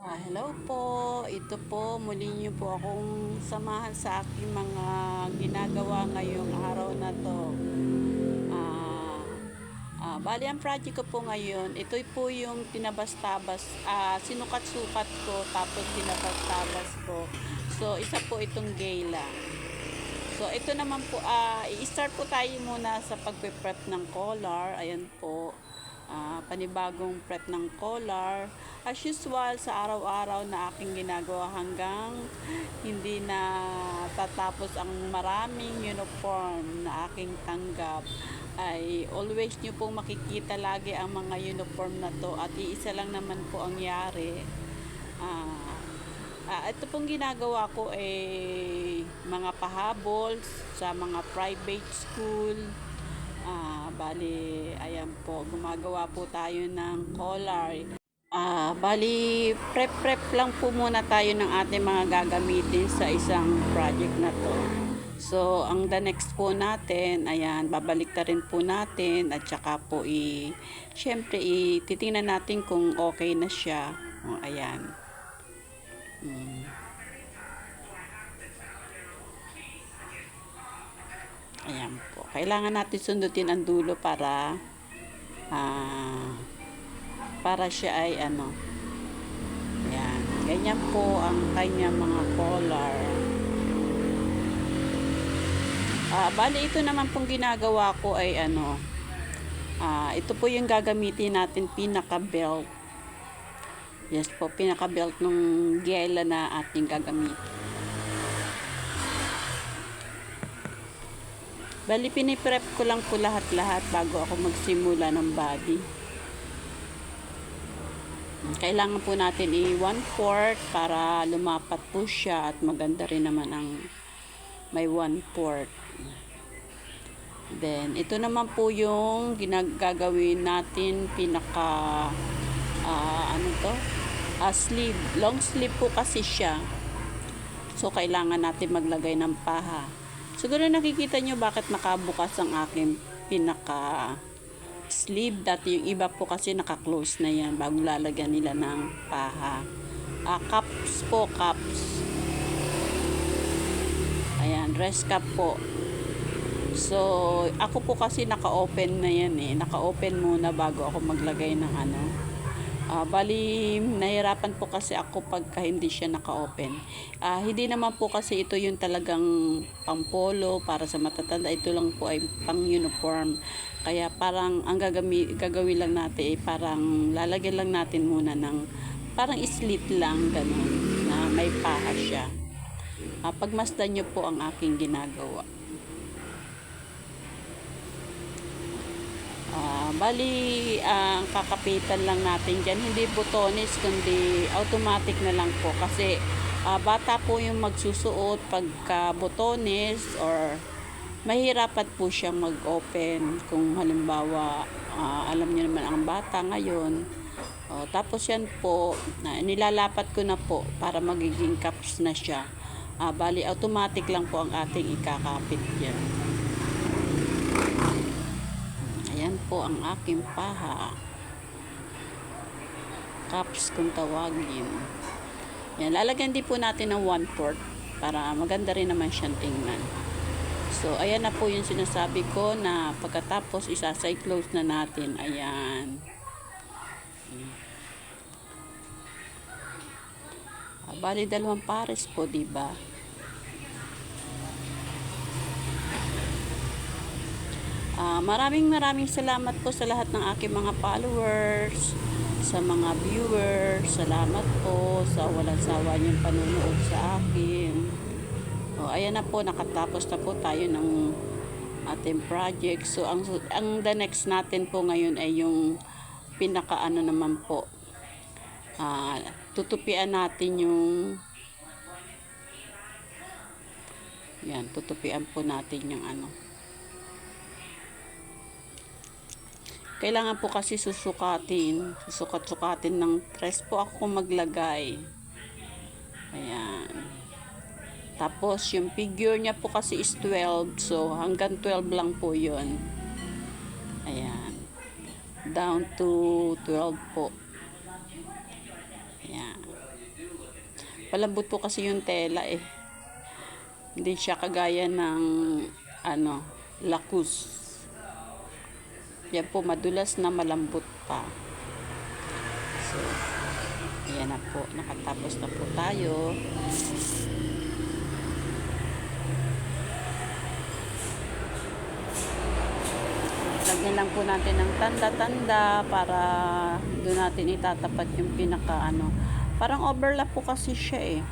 Hello po. Ito po, muli niyo po akong samahan sa aking mga ginagawa ngayong araw na to. Ah, Bali, ang project ko po ngayon, ito po yung tinabas-tabas, sinukat-sukat ko, tapos tinabas-tabas ko. So, isa po itong gala. So, ito naman po, i-start po tayo muna sa pagpe-prep ng collar. Ayan po, panibagong prep ng collar. As usual, sa araw-araw na aking ginagawa hanggang hindi na tatapos ang maraming uniform na aking tanggap, ay always nyo pong makikita lagi ang mga uniform na to at iisa lang naman po ang yari. Ito pong ginagawa ko ay mga pahabol sa mga private school. Bali, ayan po, gumagawa po tayo ng collar. Bali, prep lang po muna tayo ng ating mga gagamitin sa isang project na to. So, ang the next po natin, ayan, babalik na rin po natin at saka po syempre, titingnan natin kung okay na siya. Ayan. Ayan po. Kailangan natin sundutin ang dulo ah, para siya ay ano. Ayan. Ganyan po ang kanyang mga collar. Bali, ito naman pong ginagawa ko ay ano. Ito po yung gagamitin natin pinaka-belt. Yes po, pinaka-belt ng gela na ating gagamitin. Bali, piniprep ko lang po lahat-lahat bago ako magsimula ng body. Kailangan po natin i-1/4 para lumapat po siya at maganda rin naman ang may 1/4. Then, ito naman po yung gagawin natin pinaka sleeve. Long sleeve po kasi siya. So, kailangan natin maglagay ng paha. Siguro nakikita nyo bakit nakabukas ang aking pinaka sleeve. Dati yung iba po kasi naka-close na yan bago lalagyan nila ng paha. Cups po, cups. Ayan, dress cap po. So, ako po kasi naka-open na yan eh. Naka-open muna bago ako maglagay ng ano. Bali, nahirapan po kasi ako pagka hindi siya naka-open. Hindi naman po kasi ito yung talagang pang-polo para sa matatanda. Ito lang po ay pang-uniform. Kaya parang ang gagawin lang natin ay parang lalagyan lang natin muna ng parang slit lang ganun na may paha siya. Pagmasdan nyo po ang aking ginagawa. Bali, ang kakapitan lang natin dyan, hindi butones, kundi automatic na lang po. Kasi, bata po yung magsusuot pagka butones or mahirapan po siyang mag-open. Kung halimbawa, alam niyo naman ang bata ngayon. Tapos yan po, nilalapat ko na po para magiging caps na siya. Bali, automatic lang po ang ating ikakapit yan. Ayan po ang aking paha. Cups kung tawagin. Yan, lalagyan din po natin ng 1/4 para maganda rin naman siyang tingnan. So, ayan na po yung sinasabi ko na pagkatapos isaside close na natin. Ayan. Bali, 2 pares po, diba? Maraming salamat po sa lahat ng aking mga followers, sa mga viewers. Salamat po sa walang sawa niyong panonood sa akin. Ayan na po, nakatapos na po tayo ng ating project. So, ang the next natin po ngayon ay yung pinaka-ano naman po. Tutupian natin yung yan, tutupian po natin yung ano. Kailangan po kasi susukatin ng tres po ako maglagay. Ayan. Tapos yung figure niya po kasi is 12, so hanggang 12 lang po yun. Ayan. Down to 12 po. Ayan. Malambot po kasi yung tela eh. Hindi siya kagaya ng lakus. Yan po, madulas na malambot pa. So, ayan na po. Nakatapos na po tayo. Lagyan lang po natin ng tanda-tanda para doon natin itatapat yung pinaka Parang overlap po kasi siya eh.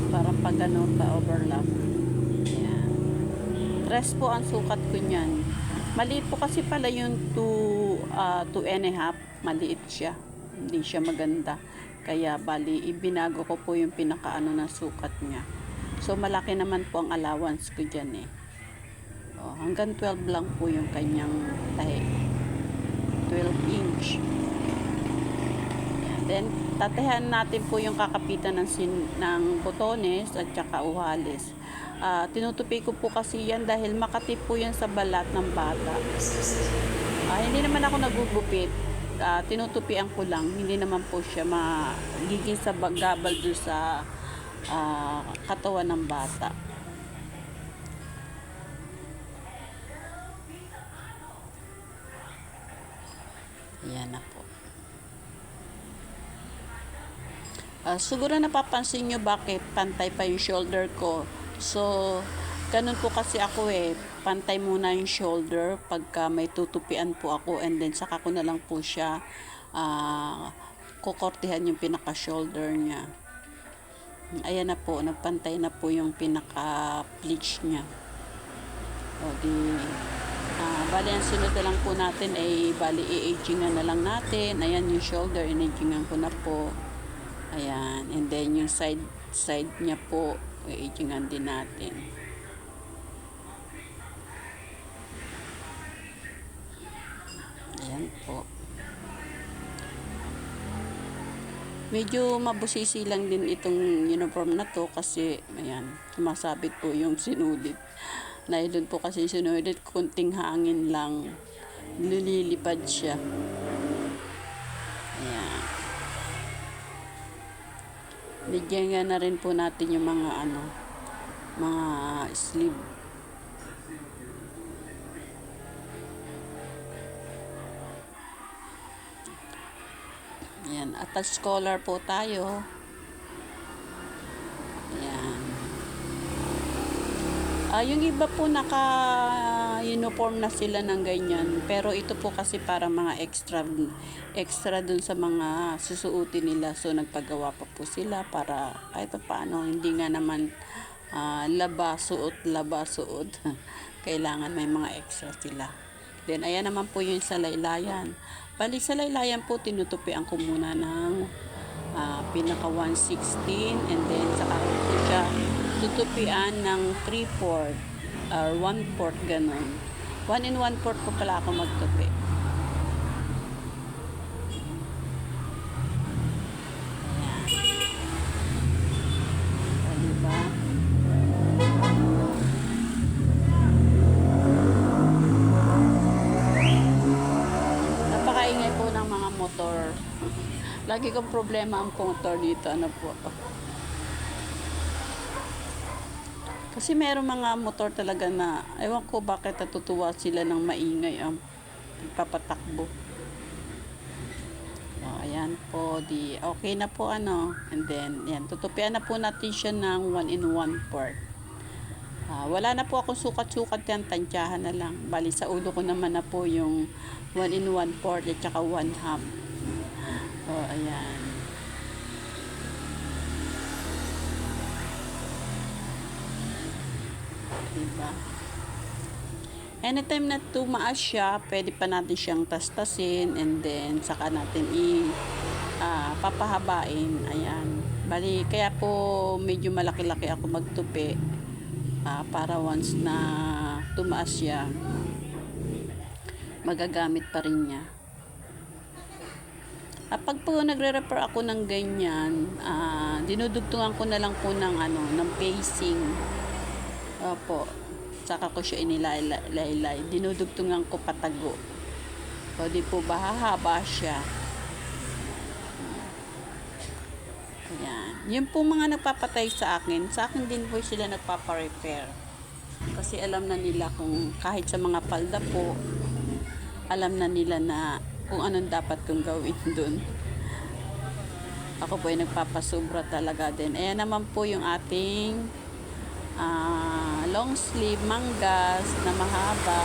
Parang pag pa-overlap. Ayan. 3 po ang sukat ko niyan. Maliit po kasi pala yung 2.5. Maliit siya. Hindi siya maganda. Kaya bali, ibinago ko po yung pinaka na sukat niya. So malaki naman po ang allowance ko dyan eh. Hanggang 12 lang po yung kanyang tahe. 12 inch. Then, tatehan natin po yung kakapitan ng botones at saka uhalis. Tinutupi ko po kasi yan dahil makatip po yan sa balat ng bata. Hindi naman ako nagugupit. Tinutupian ko lang. Hindi naman po siya magiging sa gabal doon sa katawan ng bata. Yan na po. Siguro napapansin nyo bakit pantay pa yung shoulder ko. So, ganun po kasi ako eh. Pantay muna yung shoulder pagka may tutupian po ako and then saka ko na lang po siya kukortihan yung pinaka-shoulder niya. Ayan na po. Nagpantay na po yung pinaka-pleats niya. Bali, ang sunod na lang po natin ay bali, i-agingan na lang natin. Ayan yung shoulder, in-agingan ko na po. Ayan, and then yung side niya po, i-agingan din natin. Ayan po. Medyo mabusisi lang din itong uniform na to kasi, ayan, sumasabit po yung sinudit. Dahil doon po kasi sinudit, kunting hangin lang, lilipad siya. Ayan. Bigyan nga na rin po natin yung mga mga sleeve. Ayan, attached collar po tayo. Ayan. Yung iba po naka-uniform na sila ng ganyan. Pero ito po kasi para mga extra dun sa mga susuotin nila. So, nagpagawa pa po sila para kahit paano, hindi nga naman laba-suot. Kailangan may mga extra sila. Then, ayan naman po yung sa laylayan. Bali, sa laylayan po, tinutupian ko muna ng pinaka 1/16 and then saka po siya tutupian ng 3/4 or 1/4 ganun. 1 and 1/4 po pala ako magtupi. Ayan. Diba? Napakaingay po ng mga motor. Lagi kong problema ang motor dito. Po? Kasi meron mga motor talaga na, ewan ko bakit natutuwa sila ng maingay ang papatakbo. Ayan po, okay na po and then, yan, tutupian na po natin siya ng 1 in 1/4. Wala na po akong sukat-sukat yan, tansyahan na lang. Bali sa ulo ko naman na po yung 1 in 1/4 at saka 1/2. Ayan. Diba? Anytime na tumaas siya, pwede pa natin siyang tastasin and then saka natin papahabain. Ayan. Bali, kaya po medyo malaki-laki ako magtupi para once na tumaas siya, magagamit pa rin niya. Pag po nagre-repair ako ng ganyan, dinudugtungan ko na lang po ng pacing. Opo. Saka ko siya inilaylay. Dinudugtungan ko patago. O di po ba hahaba siya. Ayan. Yung po mga nagpapatay sa akin din po sila nagpapa-repair. Kasi alam na nila kung kahit sa mga palda po, alam na nila na kung anong dapat kong gawin dun. Ako po ay nagpapasobra talaga din. Ayan naman po yung ating long sleeve manggas na mahaba.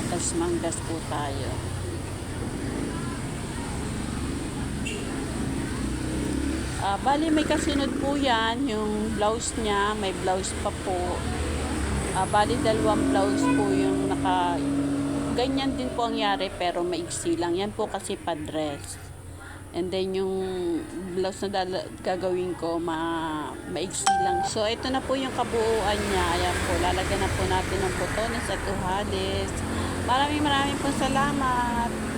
Atas manggas po tayo. Bali may kasunod po yan, yung blouse niya, may blouse pa po. Bali dalawang blouse po yung ganyan din po ang yari pero maigsi lang. Yan po kasi pa-dress. And then yung blouse na gagawin ko maigsi lang. So ito na po yung kabuuan niya. Ayan po, lalagyan na po natin ng botones at uhalis. Maraming po salamat.